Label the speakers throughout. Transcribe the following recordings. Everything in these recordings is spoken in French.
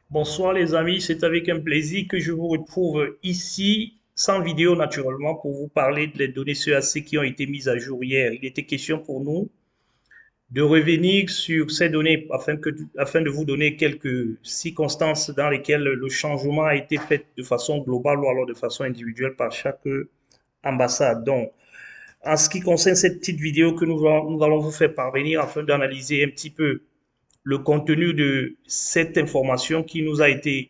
Speaker 1: Bonsoir les amis, c'est avec un plaisir que je vous retrouve ici, sans vidéo naturellement, pour vous parler des données CAC qui ont été mises à jour hier. Il était question pour nous de revenir sur ces données afin de vous donner quelques circonstances dans lesquelles le changement a été fait de façon globale ou alors de façon individuelle par chaque ambassade. Donc, en ce qui concerne cette petite vidéo que nous allons vous faire parvenir afin d'analyser un petit peu le contenu de cette information qui a été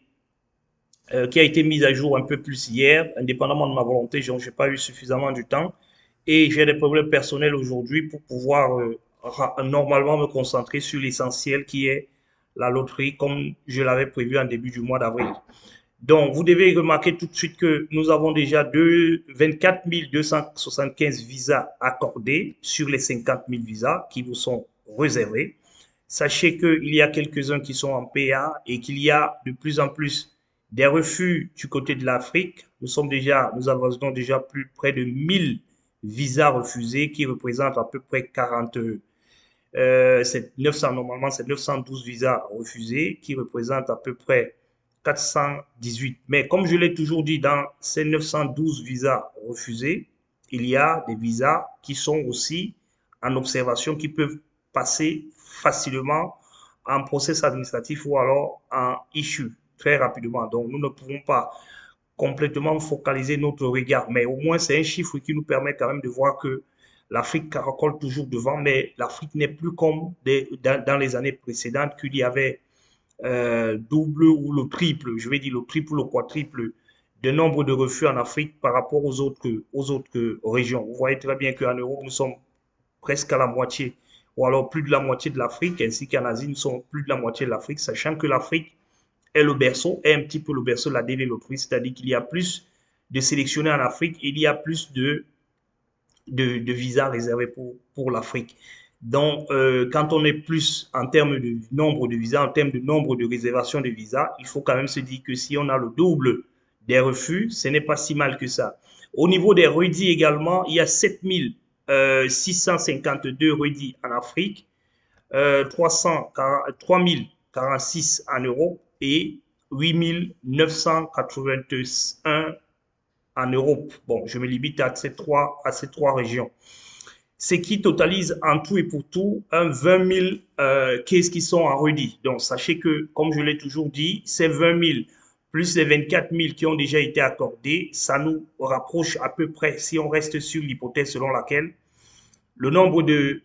Speaker 1: mise à jour un peu plus hier, indépendamment de ma volonté, je n'ai pas eu suffisamment du temps et j'ai des problèmes personnels aujourd'hui pour pouvoir normalement me concentrer sur l'essentiel qui est la loterie comme je l'avais prévu en début du mois d'avril. Donc, vous devez remarquer tout de suite que nous avons déjà 24 275 visas accordés sur les 50 000 visas qui vous sont réservés. Sachez qu'il y a quelques-uns qui sont en PA et qu'il y a de plus en plus des refus du côté de l'Afrique. Nous avons déjà plus près de 1000 visas refusés qui représentent à peu près 40, c'est 900, normalement c'est 912 visas refusés qui représentent à peu près 418. Mais comme je l'ai toujours dit, dans ces 912 visas refusés, il y a des visas qui sont aussi en observation, qui peuvent passer facilement en process administratif ou alors en issue très rapidement. Donc, nous ne pouvons pas complètement focaliser notre regard, mais au moins c'est un chiffre qui nous permet quand même de voir que l'Afrique caracole toujours devant, mais l'Afrique n'est plus comme dans les années précédentes qu'il y avait double ou le triple, je vais dire le triple ou le quadruple de nombre de refus en Afrique par rapport aux autres régions. Vous voyez très bien qu'en Europe, nous sommes presque à la moitié, ou alors plus de la moitié de l'Afrique, ainsi qu'en Asie, nous sommes plus de la moitié de l'Afrique, sachant que l'Afrique est le berceau, est un petit peu le berceau de la développerie, c'est-à-dire qu'il y a plus de sélectionnés en Afrique, il y a plus de visas réservés pour l'Afrique. Donc, quand on est plus en termes de nombre de visas, en termes de nombre de réservations de visas, il faut quand même se dire que si on a le double des refus, ce n'est pas si mal que ça. Au niveau des redits également, il y a 7652 redits en Afrique, 3046 en Europe et 8981 en Europe. Bon, je me limite à ces trois régions. Ce qui totalise en tout et pour tout un 20 000 cases qui sont en redit. Donc, sachez que, comme je l'ai toujours dit, ces 20 000 plus les 24 000 qui ont déjà été accordés, ça nous rapproche à peu près, si on reste sur l'hypothèse selon laquelle le nombre de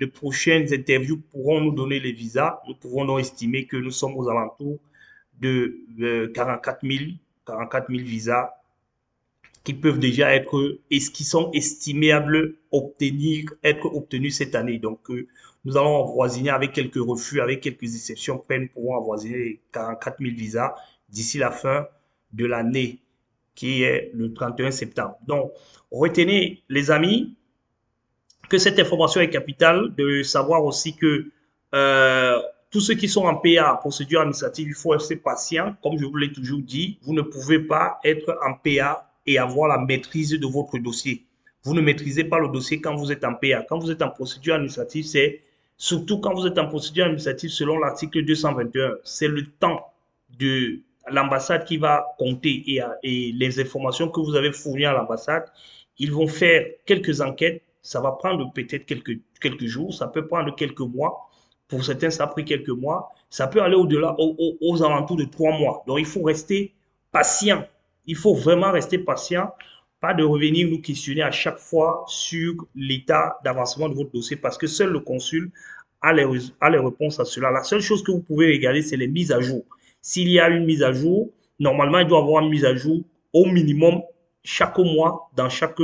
Speaker 1: prochaines interviews pourront nous donner les visas. Nous pouvons donc estimer que nous sommes aux alentours de 44 000 visas qui peuvent déjà être et qui sont estimables être obtenus cette année. Donc, nous allons avoisiner avec quelques refus, avec quelques exceptions près, nous pourrons avoisiner 44 000 visas d'ici la fin de l'année qui est le 31 septembre. Donc, retenez les amis que cette information est capitale, de savoir aussi que euh, tous ceux qui sont en PA, procédure administrative, il faut rester patient. Comme je vous l'ai toujours dit, vous ne pouvez pas être en PA et avoir la maîtrise de votre dossier. Vous ne maîtrisez pas le dossier quand vous êtes en PA. Quand vous êtes en procédure administrative, c'est surtout quand vous êtes en procédure administrative selon l'article 221, c'est le temps de l'ambassade qui va compter et les informations que vous avez fournies à l'ambassade. Ils vont faire quelques enquêtes, ça va prendre peut-être quelques jours, ça peut prendre quelques mois. Pour certains, ça a pris quelques mois. Ça peut aller au-delà, aux alentours de 3 mois. Donc, il faut rester patient. Il faut vraiment rester patient. Pas de revenir nous questionner à chaque fois sur l'état d'avancement de votre dossier parce que seul le consul a les réponses à cela. La seule chose que vous pouvez regarder, c'est les mises à jour. S'il y a une mise à jour, normalement, il doit y avoir une mise à jour au minimum chaque mois dans chaque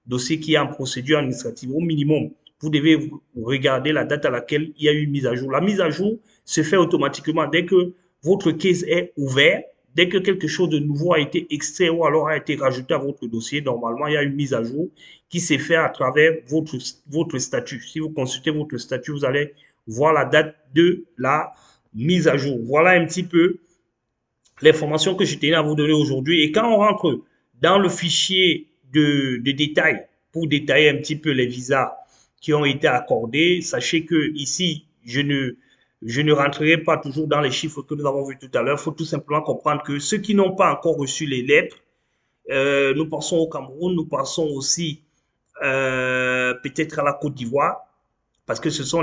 Speaker 1: dossier qui est en procédure administrative. Au minimum, vous devez regarder la date à laquelle il y a eu une mise à jour. La mise à jour se fait automatiquement dès que votre case est ouvert, dès que quelque chose de nouveau a été extrait ou alors a été rajouté à votre dossier. Normalement, il y a une mise à jour qui s'est faite à travers votre statut. Si vous consultez votre statut, vous allez voir la date de la mise à jour. Voilà un petit peu l'information que je tenais à vous donner aujourd'hui. Et quand on rentre dans le fichier de détail, pour détailler un petit peu les visas qui ont été accordés, sachez que ici, je ne Je ne rentrerai pas toujours dans les chiffres que nous avons vus tout à l'heure. Il faut tout simplement comprendre que ceux qui n'ont pas encore reçu les lettres, nous pensons au Cameroun, nous pensons aussi peut-être à la Côte d'Ivoire, parce que ce sont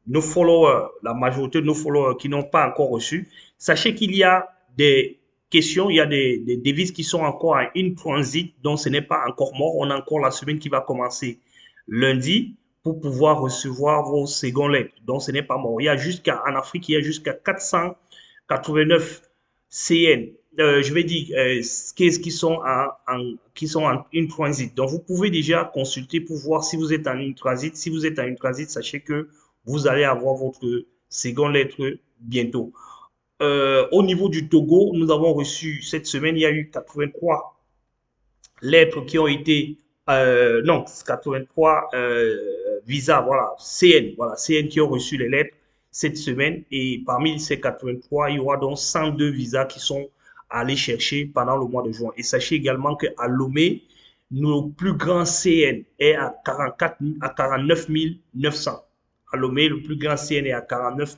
Speaker 1: nos followers, la majorité de nos followers qui n'ont pas encore reçu. Sachez qu'il y a des questions, il y a des devises qui sont encore en in transit, donc ce n'est pas encore mort. On a encore la semaine qui va commencer lundi pour pouvoir recevoir vos secondes lettres. Donc ce n'est pas mort. Il y a en Afrique, il y a jusqu'à 489 CN. Je vais dire, qui sont qui sont en in transit. Donc, vous pouvez déjà consulter pour voir si vous êtes en in transit. Si vous êtes en in transit, sachez que vous allez avoir votre seconde lettre bientôt. Au niveau du Togo, nous avons reçu cette semaine, il y a eu 83 lettres qui ont été, non, 83 visas, voilà, CN qui ont reçu les lettres cette semaine. Et parmi ces 83, il y aura donc 102 visas qui sont allés chercher pendant le mois de juin. Et sachez également qu'à Lomé, nos plus grands CN est à 49 900. À Lomé, le plus grand CN est à 49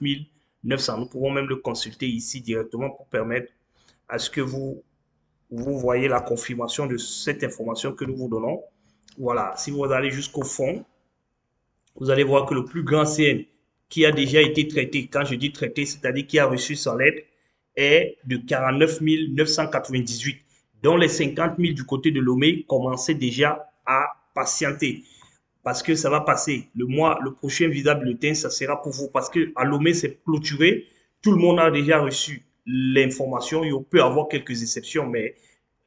Speaker 1: 900. Nous pouvons même le consulter ici directement pour permettre à ce que vous voyez la confirmation de cette information que nous vous donnons. Voilà, si vous allez jusqu'au fond, vous allez voir que le plus grand CN qui a déjà été traité, quand je dis traité, c'est-à-dire qui a reçu sa lettre, est de 49 998, dont les 50 000 du côté de Lomé commençaient déjà à patienter. Parce que ça va passer. Le prochain visa bulletin, ça sera pour vous. Parce que à Lomé, c'est clôturé. Tout le monde a déjà reçu l'information. Il peut y avoir quelques exceptions, mais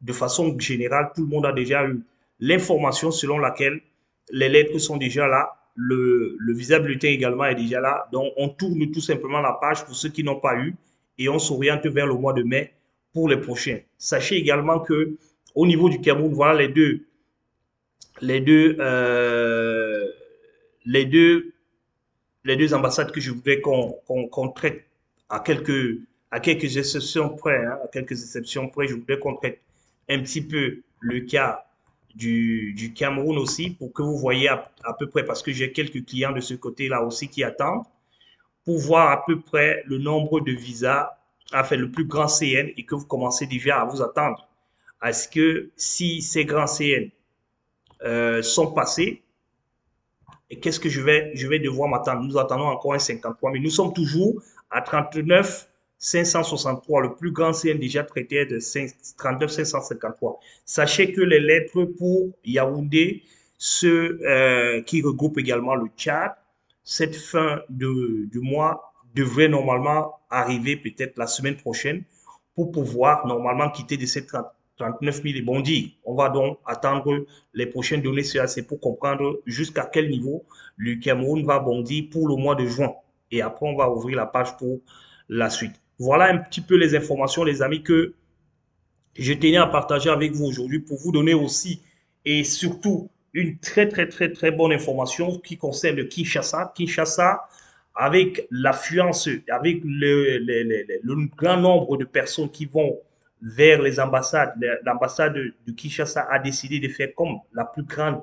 Speaker 1: de façon générale, tout le monde a déjà eu l'information selon laquelle les lettres sont déjà là. Le visa bulletin également est déjà là. Donc, on tourne tout simplement la page pour ceux qui n'ont pas eu et on s'oriente vers le mois de mai pour les prochains. Sachez également que au niveau du Cameroun, voilà les deux, euh, les deux, les deux ambassades que je voudrais qu'on traite à quelques exceptions près, hein, à quelques exceptions près, je voudrais qu'on traite un petit peu le cas du Cameroun aussi pour que vous voyez à peu près, parce que j'ai quelques clients de ce côté-là aussi qui attendent, pour voir à peu près le nombre de visas, enfin le plus grand CN et que vous commencez déjà à vous attendre à ce que si ces grands CN sont passés, et qu'est-ce que je vais devoir m'attendre? Nous attendons encore un 53, mais nous sommes toujours à 39 563. Le plus grand CN déjà traité est de 39 553. Sachez que les lettres pour Yaoundé, ceux qui regroupent également le Tchad, cette fin du mois devrait normalement arriver peut-être la semaine prochaine pour pouvoir normalement quitter de ces 39 000 et bondir. On va donc attendre les prochaines données CAC pour comprendre jusqu'à quel niveau le Cameroun va bondir pour le mois de juin. Et après, on va ouvrir la page pour la suite. Voilà un petit peu les informations, les amis, que je tenais à partager avec vous aujourd'hui pour vous donner aussi et surtout une très bonne information qui concerne Kinshasa. Kinshasa, avec l'affluence, avec le grand nombre de personnes qui vont vers les ambassades, l'ambassade de Kinshasa a décidé de faire comme la plus grande,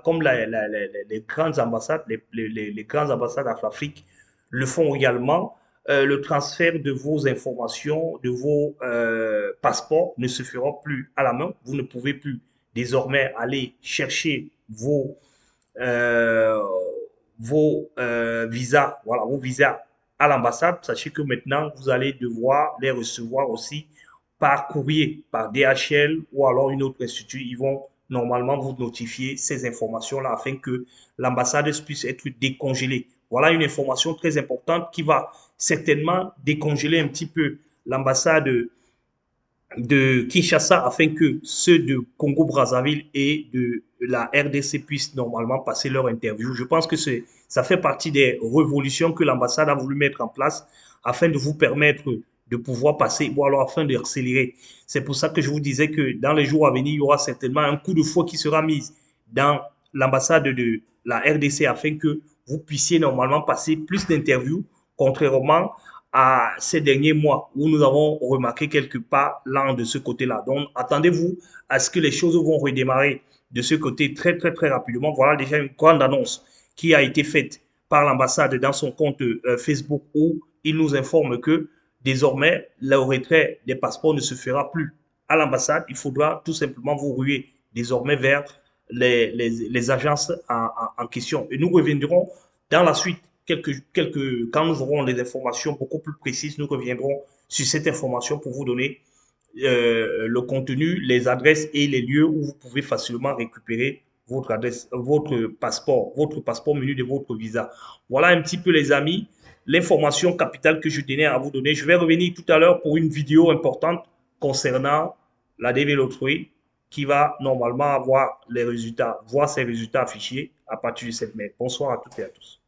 Speaker 1: comme les grandes ambassades, les grandes ambassades d'Afrique le font également. Le transfert de vos informations, de vos passeports ne se fera plus à la main. Vous ne pouvez plus désormais aller chercher euh, vos visas, voilà, vos visas à l'ambassade. Sachez que maintenant, vous allez devoir les recevoir aussi par courrier, par DHL ou alors une autre institut. Ils vont normalement vous notifier ces informations-là afin que l'ambassade puisse être décongelée. Voilà une information très importante qui va certainement décongeler un petit peu l'ambassade de Kinshasa afin que ceux de Congo-Brazzaville et de la RDC puissent normalement passer leur interview. Je pense que ça fait partie des révolutions que l'ambassade a voulu mettre en place afin de vous permettre de pouvoir passer ou alors afin d'accélérer. C'est pour ça que je vous disais que dans les jours à venir, il y aura certainement un coup de fouet qui sera mis dans l'ambassade de la RDC afin que vous puissiez normalement passer plus d'interviews, contrairement à ces derniers mois où nous avons remarqué quelque part l'an de ce côté-là. Donc, attendez-vous à ce que les choses vont redémarrer de ce côté très rapidement. Voilà déjà une grande annonce qui a été faite par l'ambassade dans son compte Facebook où il nous informe que désormais, le retrait des passeports ne se fera plus à l'ambassade. Il faudra tout simplement vous ruer désormais vers les agences en question. Et nous reviendrons dans la suite, quand nous aurons les informations beaucoup plus précises, nous reviendrons sur cette information pour vous donner le contenu, les adresses et les lieux où vous pouvez facilement récupérer votre adresse, votre passeport menu de votre visa. Voilà un petit peu les amis, l'information capitale que je tenais à vous donner. Je vais revenir tout à l'heure pour une vidéo importante concernant la DV Lottery qui va normalement avoir les résultats, voir ses résultats affichés à partir du 7 mai. Bonsoir à toutes et à tous.